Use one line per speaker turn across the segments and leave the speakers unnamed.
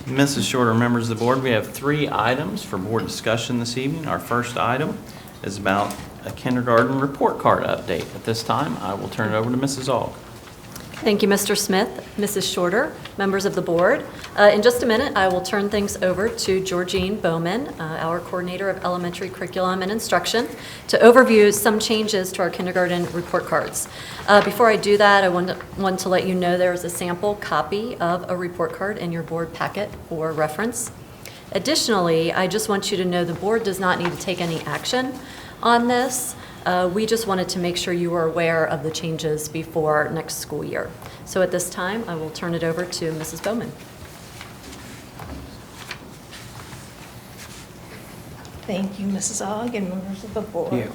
Mrs. Shorter, members of the board, we have 3 items for board discussion this evening. Our first item is about a kindergarten report card update. At this time, I will turn it over to Mrs. Aug.
Thank you, Mr. Smith, Mrs. Shorter, members of the board. In just a minute, I will turn things over to Georgine Bowman, our coordinator of elementary curriculum and instruction, to overview some changes to our kindergarten report cards. Before I do that, I want to let you know there is a sample copy of a report card in your board packet for reference. Additionally, I just want you to know the board does not need to take any action on this. We just wanted to make sure you were aware of the changes before next school year. So at this time, I will turn it over to Mrs. Bowman.
Thank you, Mrs. Aug and members of the board.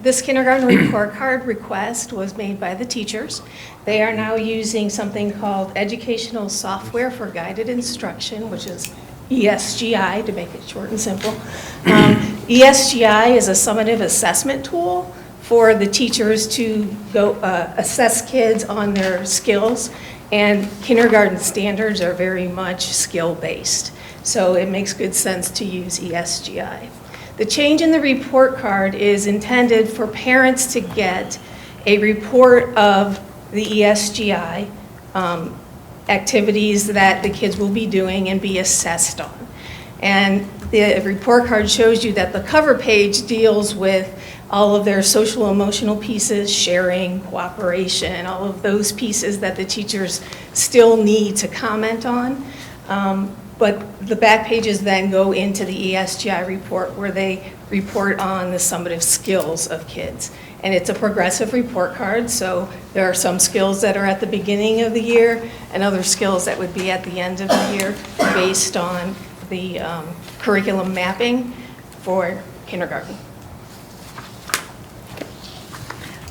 This kindergarten report card request was made by the teachers. They are now using something called Educational Software for Guided Instruction, which is ESGI, to make it short and simple. ESGI is a summative assessment tool for the teachers to go assess kids on their skills, and kindergarten standards are very much skill-based. So it makes good sense to use ESGI. The change in the report card is intended for parents to get a report of the ESGI activities that the kids will be doing and be assessed on. And the report card shows you that the cover page deals with all of their social emotional pieces, sharing, cooperation, all of those pieces that the teachers still need to comment on. But the back pages then go into the ESGI report where they report on the summative skills of kids. And it's a progressive report card, so there are some skills that are at the beginning of the year and other skills that would be at the end of the year based on the curriculum mapping for kindergarten.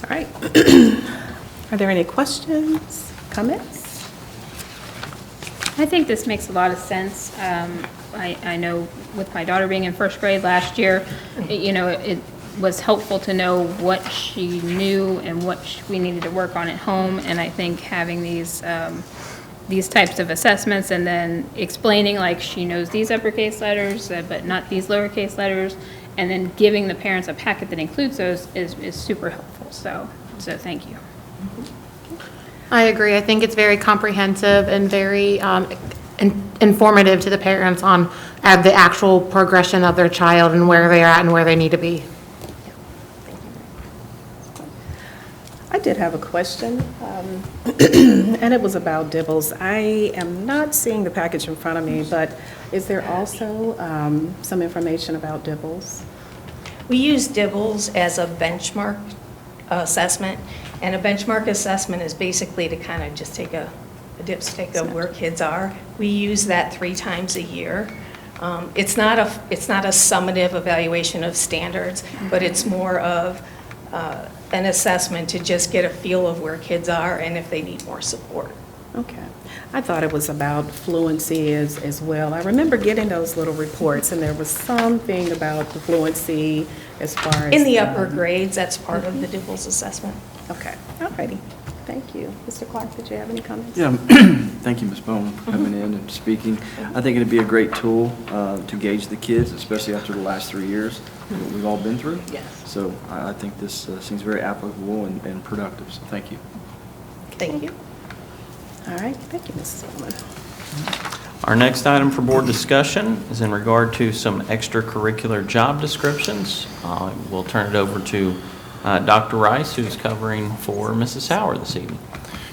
All right. Are there any questions, comments?
I think this makes a lot of sense. I know with my daughter being in first grade last year, it was helpful to know what she knew and what we needed to work on at home. And I think having these types of assessments and then explaining, like, she knows these uppercase letters, but not these lowercase letters, and then giving the parents a packet that includes those is super helpful. So thank you.
I agree. I think it's very comprehensive and very informative to the parents on the actual progression of their child and where they're at and where they need to be.
I did have a question, and it was about Dibbles. I am not seeing the package in front of me, but is there also some information about Dibbles?
We use DIBELS as a benchmark assessment, and a benchmark assessment is basically to kind of just take a dipstick of where kids are. We use that 3 times a year. It's not a summative evaluation of standards, but it's more of an assessment to just get a feel of where kids are and if they need more support.
Okay. I thought it was about fluency as well. I remember getting those little reports, and there was something about the fluency as far as...
In the upper grades, that's part of the DIBELS assessment.
Okay. All righty. Thank you. Mr. Clark, did you have any comments?
Yeah, thank you, Ms. Bowman, for coming in and speaking. I think it'd be a great tool to gauge the kids, especially after the last 3 years that we've all been through.
Yes.
So I think this seems very applicable and productive, so thank you.
Thank you.
All right. Thank you, Mrs. Bowman.
Our next item for board discussion is in regard to some extracurricular job descriptions. We'll turn it over to Dr. Rice, who's covering for Mrs. Howard this evening.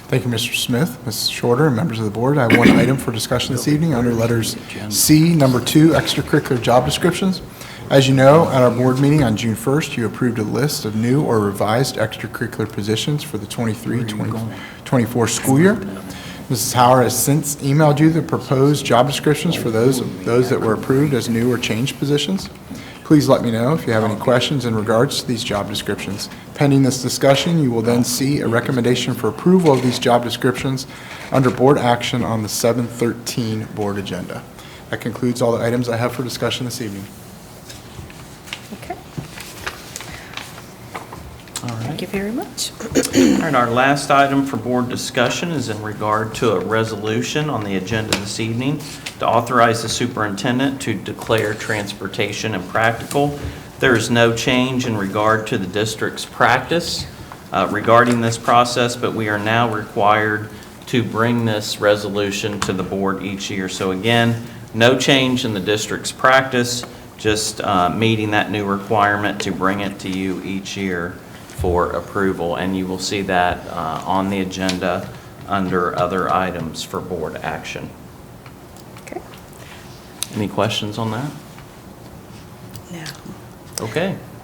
Thank you, Mr. Smith, Ms. Shorter, and members of the board. I have one item for discussion this evening under letters C, number 2, extracurricular job descriptions. As you know, at our board meeting on June 1st, you approved a list of new or revised extracurricular positions for the 23-24 school year. Mrs. Howard has since emailed you the proposed job descriptions for those that were approved as new or changed positions. Please let me know if you have any questions in regards to these job descriptions. Pending this discussion, you will then see a recommendation for approval of these job descriptions under board action on the 7/13 board agenda. That concludes all the items I have for discussion this evening.
Okay.
All right.
Thank you very much.
All right, our last item for board discussion is in regard to a resolution on the agenda this evening to authorize the superintendent to declare transportation impractical. There is no change in regard to the district's practice regarding this process, but we are now required to bring this resolution to the board each year. So again, no change in the district's practice, just meeting that new requirement to bring it to you each year for approval. And you will see that on the agenda under other items for board action.
Okay.
Any questions on that?
Now,
Okay,